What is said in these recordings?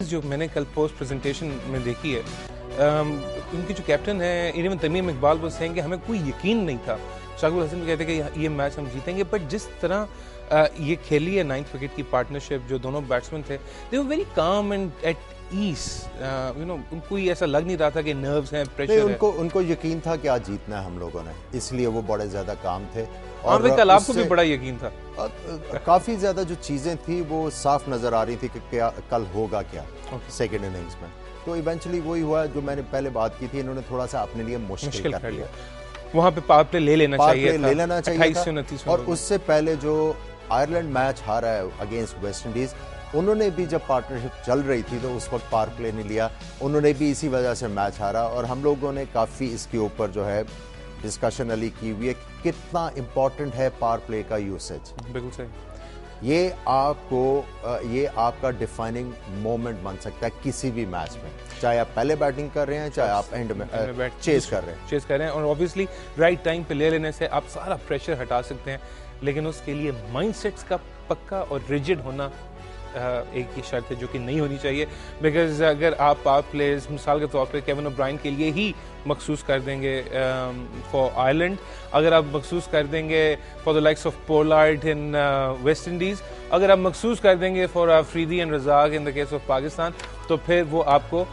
जो मैंने कल पोस्ट प्रेजेंटेशन में देखी है, उनके जो कैप्टन है इवन तमीम इकबाल वो सेइंग कि हमें कोई यकीन नहीं था। शाकिब हसन कहते हैं कि ये मैच हम जीतेंगे, बट जिस तरह ये खेली है 9th विकेट की पार्टनरशिप, जो दोनों बैट्समैन थे they were very calm and at ease, you know, उनको ऐसा लग नहीं रहा था कि नर्व्स हैं, प्रेशर है। उनको यकीन था कि आज जीतना है हम लोगों ने, इसलिए वो बड़े ज्यादा काम थे। और कल आपको भी बड़ा यकीन था। काफी ज्यादा जो चीजें थी वो साफ नजर आ रही थी कि क्या कल होगा क्या सेकेंड इनिंग्स में। तो इवेंचुअली वही हुआ जो मैंने पहले बात की थी, इन्होंने थोड़ा सा अपने लिए मुश्किल कर लिया। वहां पे पावर प्ले ले लेना चाहिए था। और उससे पहले जो आयरलैंड मैच हारा है अगेंस्ट वेस्ट इंडीज, उन्होंने भी जब पार्टनरशिप चल रही थी तो उस वक्त पावर प्ले नहीं लिया, उन्होंने भी इसी वजह से मैच हारा। और हम लोगों ने काफी इसके ऊपर जो है डिस्कशन अली की हुई है कितना इंपॉर्टेंट है पावर प्ले का यूसेज। बिल्कुल सही। ये आपका डिफाइनिंग मोमेंट बन सकता है किसी भी मैच में, चाहे आप पहले बैटिंग कर रहे हैं, चाहे आप एंड में चेस कर रहे हैं। और ऑब्वियसली राइट टाइम पे ले लेने से आप सारा प्रेशर हटा सकते हैं, लेकिन उसके लिए माइंडसेट्स का पक्का और रिजिड होना एक ही शर्त है जो कि नहीं होनी चाहिए। बिकॉज अगर आप पावर प्लेज मिसाल के तौर पे केविन ओब्रायन के लिए ही मखसूस कर देंगे फॉर आयरलैंड, अगर आप मखसूस कर देंगे for the likes of Pollard in West Indies, अगर आप मखसूस कर देंगे for Afridi and Razzaq in the case of Pakistan, तो फिर वो आपको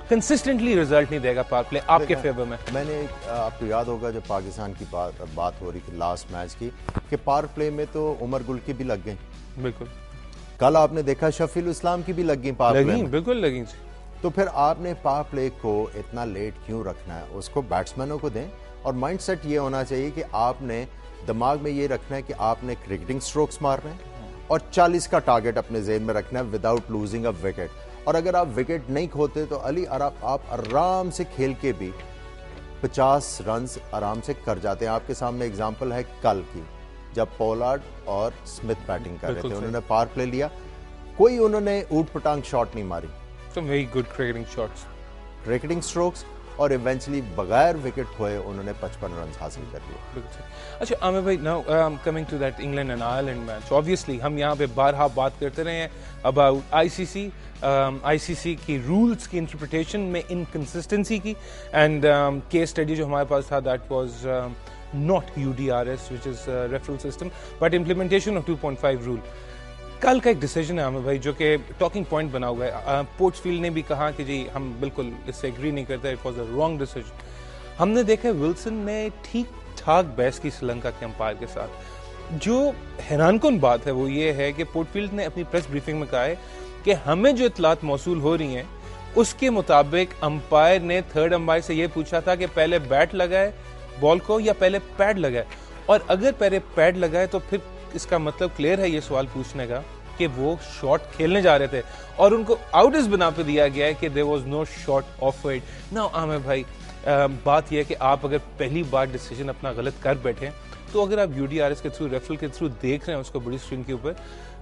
कंसिस्टेंटली रिजल्ट नहीं देगा पावर प्ले आपके फेवर में। मैंने आपको याद होगा जब पाकिस्तान की बात हो रही थी लास्ट मैच की, कि पावर प्ले में तो उमर गुल की भी लग गई। बिल्कुल। कल आपने देखा शफील इस्लाम की भी लग गई पावर प्ले में। बिल्कुल लगी। तो फिर आपने पावर प्ले को इतना लेट क्यों रखना है? उसको बैट्समैनों को दें। और माइंडसेट ये होना चाहिए कि आपने दिमाग में ये रखना है कि आपने क्रिकेटिंग स्ट्रोक्स मारने हैं और 40 का टारगेट अपने जेहन में रखना है विदाउट लूजिंग अ विकेट। और अगर आप विकेट नहीं खोते तो अली आप आराम से खेल के भी 50 रन आराम से कर जाते हैं। आपके सामने एग्जाम्पल है कल की, जब पोलार्ड और स्मिथ बैटिंग कर रहे थे, उन्होंने पावर प्ले लिया, कोई उन्होंने ऊट पटांग शॉट नहीं मारी, very good cricketing shots, cricketing strokes, और इवेंचुअली बगैर विकेट खोए उन्होंने 55 रन हासिल कर लिए। अच्छा आमिर भाई, now coming to that England and Ireland match, obviously हम यहाँ पे बारहा बात करते रहे हैं अबाउट आईसीसी की रूल्स की इंटरप्रिटेशन में इनकंसिस्टेंसी की, एंड केस स्टडी जो हमारे पास था that was not UDRS, which is referral system, but implementation of 2.5 rule. कल का एक डिसीजन है आमिर भाई जो कि टॉकिंग पॉइंट बना हुआ है। पोर्ट्सफील्ड ने भी कहा कि जी हम बिल्कुल इससे एग्री नहीं करते, it was a wrong decision. हमने देखा विल्सन ने ठीक ठाक बहस की श्रीलंका के अंपायर के साथ। जो हैरानकुन बात है वो ये है कि पोर्टफील्ड ने अपनी प्रेस ब्रीफिंग में कहा है कि हमें जो इतलात मौसूल हो रही हैं उसके मुताबिक अंपायर ने थर्ड अंपायर से ये पूछा था कि पहले बैट लगाए बॉल को या पहले पैड लगाए, और अगर पहले पैड लगाए तो फिर इसका मतलब क्लियर है ये सवाल पूछने का कि वो शॉट खेलने जा रहे थे और उनको आउट इस बिना पे दिया गया है कि there was no shot offered. Now Aamir भाई, बात यह है कि आप अगर पहली बार डिसीजन अपना गलत कर बैठे तो अगर आप यूडीआरएस के थ्रू रेफरल के थ्रू देख रहे हैं उसको बड़ी स्क्रीन के ऊपर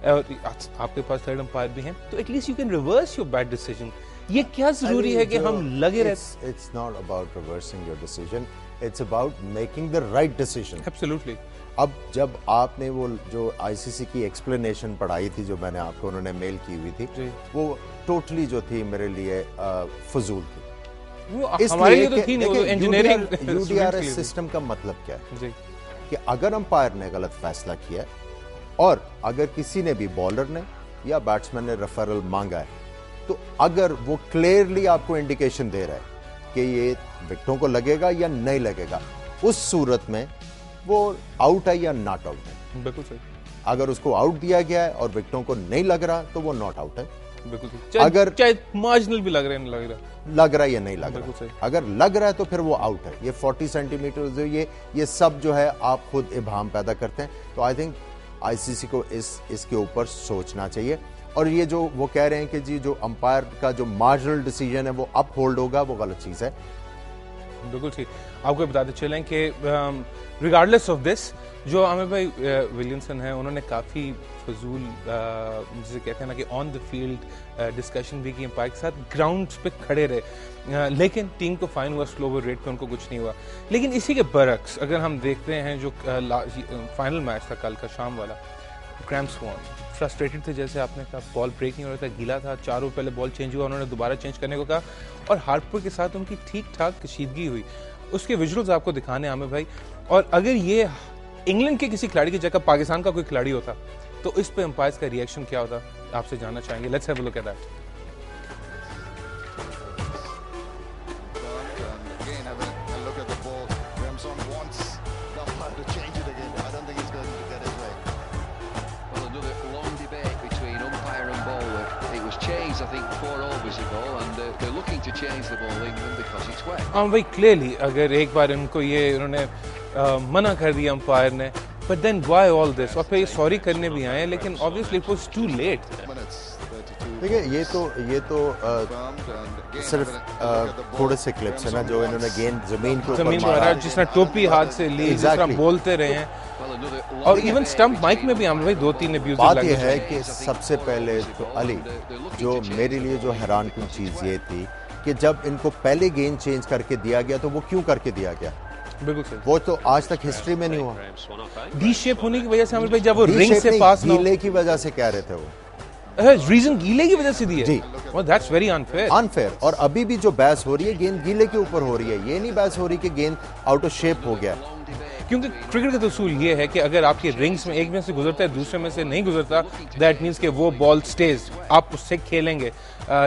और आपके पास थर्ड अंपायर भी हैं, तो at least you can reverse your bad decision. ये क्या जरूरी है कि हम लगे रहे? It's not about reversing your decision, it's about making the right decision. Absolutely. अब जब आपने वो जो आईसीसी की एक्सप्लेनेशन पढ़ाई थी जो मैंने आपको उन्होंने मेल की हुई थी, वो टोटली जो थी मेरे लिए फजूल थी। हमारे लिए तो थी नहीं, इंजीनियरिंग यूडीआरएस सिस्टम का मतलब क्या है जी? कि अगर अंपायर ने गलत फैसला किया है और अगर किसी ने भी बॉलर ने या बैट्समैन ने रेफरल मांगा है, तो अगर वो क्लियरली आपको इंडिकेशन दे रहा है कि ये विकेटों को लगेगा या नहीं लगेगा, उस सूरत में वो आउट है या नॉट आउट है। बिल्कुल सही। अगर उसको आउट दिया गया है और विकेटों को नहीं लग रहा तो वो नॉट आउट है। बिल्कुल सही। अगर चाहे मार्जिनल भी लग रहा है नहीं लग रहा है या नहीं लग रहा, अगर लग रहा है तो फिर वो आउट है। ये 40 सेंटीमीटर जो ये सब जो है आप खुद इबाम पैदा करते हैं। तो आई थिंक आईसीसी को इसके ऊपर सोचना चाहिए। और ये जो वो कह रहे हैं कि जी जो अंपायर का जो मार्जिनल डिसीजन है वो अप होल्ड होगा, वो गलत चीज है। बिल्कुल ठीक। आपको बताते चलें कि रिगार्डलेस ऑफ दिस, जो आमिर भाई विलियमसन है उन्होंने काफ़ी फजूल जिसे कहते हैं ना कि ऑन द फील्ड डिस्कशन भी की अंपायर के साथ, ग्राउंड पे खड़े रहे, लेकिन टीम को फाइन हुआ स्लो ओवर रेट पे, उनको कुछ नहीं हुआ। लेकिन इसी के बरक्स अगर हम देखते हैं जो फाइनल मैच था कल का शाम वाला, ग्राहम स्वॉन फ्रस्ट्रेटेड थे, जैसे आपने कहा बॉल ब्रेक नहीं हो रहा था, गीला था, 4 ओवर पहले बॉल चेंज हुआ, उन्होंने दोबारा चेंज करने को कहा और हार्पर के साथ उनकी ठीक ठाक कशीदगी हुई। उसके विजुअल्स आपको दिखाने आमिर भाई। और अगर ये इंग्लैंड के किसी खिलाड़ी की जगह पाकिस्तान का कोई खिलाड़ी होता तो इस पे अंपायर्स का रिएक्शन क्या होता, आपसे जानना चाहेंगे। Let's have a look at that. I think 4 overs ago, and they're looking to change the ball, England, because it's wet. भाई क्लियरली अगर एक बार इनको ये उन्होंने मना कर दिया अंपायर ने, but then why all this, और फिर ये सॉरी करने भी आए, लेकिन obviously it was too late. देखिए ये तो सिर्फ थोड़े से क्लिप्स है ना जो इन्होंने गेंद जमीन के ऊपर मारा, जिसने टोपी हाथ से ली, जिस तरह बोलते रहे हैं, और इवन स्टंप माइक में भी हम भाई 2-3 अब्यूज। बात यह है कि सबसे पहले तो अली, जो मेरे लिए जो हैरानकुन चीज़ ये थी कि जब इनको पहले गेंद चेंज करके दिया गया तो वो क्यों करके दिया गया? बिल्कुल सही। वो तो आज तक हिस्ट्री में नहीं हुआ। डी शेप होने की वजह से हमें भाई जब वो रिंग से पास ना, गीले की वजह से कह रहे थे वो, रीजन गीले की वजह से दी है जी। That's very unfair. और अभी भी जो बहस हो रही है गेंद गीले के ऊपर हो रही है, ये नहीं बहस हो रही कि गेंद आउट ऑफ शेप हो गया। क्योंकि क्रिकेट का उसूल ये है कि अगर आपके रिंग्स में एक में से गुजरता है दूसरे में से नहीं गुजरता, दैट मींस कि वो बॉल स्टेज, आप उससे खेलेंगे।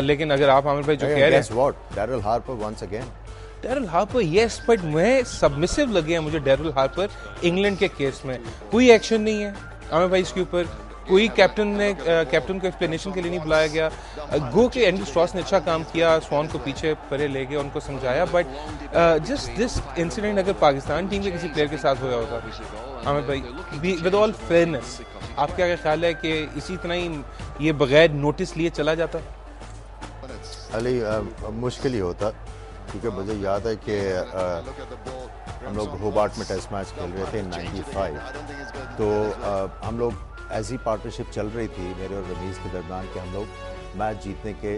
लेकिन अगर आप आमिर भाई जो कह रहे हैं, Daryl Harper once again, Daryl Harper yes, but मैं सबमिसिव लगे हैं मुझे डैरिल हार्पर इंग्लैंड के केस में। कोई एक्शन नहीं है आमिर भाई इसके ऊपर, कोई कैप्टन को एक्सप्लेनेशन के लिए नहीं बुलाया गया। गो के एंडी स्ट्रॉस ने अच्छा काम किया, स्वान को पीछे परे ले गए, उनको समझाया, बट जस्ट दिस इंसिडेंट अगर पाकिस्तान टीम के किसी प्लेयर के साथ होया होता आमिर भाई, विद ऑल फेयरनेस, आपका क्या ख्याल है कि इसी तरह ही ये बगैर नोटिस लिए चला जाता? अली मुश्किल ही होता, क्योंकि मुझे याद है कि हम लोग होबार्ट में टेस्ट मैच खेल रहे थे 95, तो हम लोग ऐसी पार्टनरशिप चल रही थी मेरे और रमीज के दरमियान कि हम लोग मैच जीतने के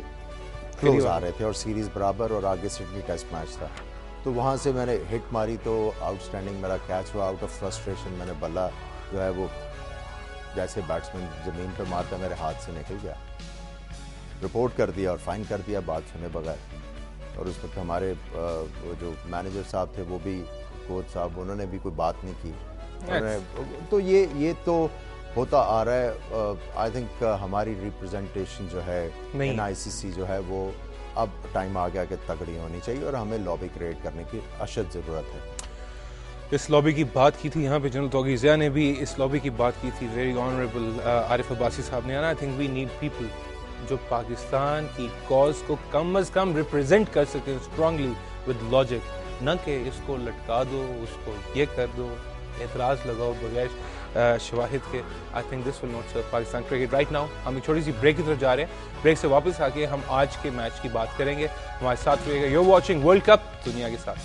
क्लोज आ रहे थे और सीरीज़ बराबर, और आगे सिडनी टेस्ट मैच था। तो वहाँ से मैंने हिट मारी तो आउटस्टैंडिंग मेरा कैच हुआ, आउट ऑफ फ्रस्ट्रेशन मैंने बल्ला जो है वो जैसे बैट्समैन ज़मीन पर मारता मेरे हाथ से निकल गया, रिपोर्ट कर दिया और फाइन कर दिया बात सुने बगैर। और उस वक्त हमारे वो जो मैनेजर साहब थे, वो भी कोच साहब, उन्होंने भी कोई बात नहीं की। तो ये तो होता आ रहा है। आई थिंक हमारी रिप्रेजेंटेशन जो है NICC जो है वो अब टाइम आ गया कि तगड़ी होनी चाहिए और हमें लॉबी क्रिएट करने की अशद ज़रूरत है। इस लॉबी की बात की थी यहाँ पे जनरल तौक़ीज़िया ने भी इस लॉबी की बात की थी, वेरी ऑनरेबल आरिफ अब्बासी साहब ने। I think we need people जो पाकिस्तान की कॉज को कम अज़ कम रिप्रेजेंट कर सके स्ट्रांगली विद लॉजिक, न कि इसको लटका दो, उसको ये कर दो, एतराज़ लगाओ बगैर शवाहिद के। I think this will not serve Pakistan cricket right now. हम एक छोटी सी ब्रेक की तरफ जा रहे हैं, ब्रेक से वापस आके हम आज के मैच की बात करेंगे। हमारे साथ रहिएगा, you are watching World Cup दुनिया के साथ।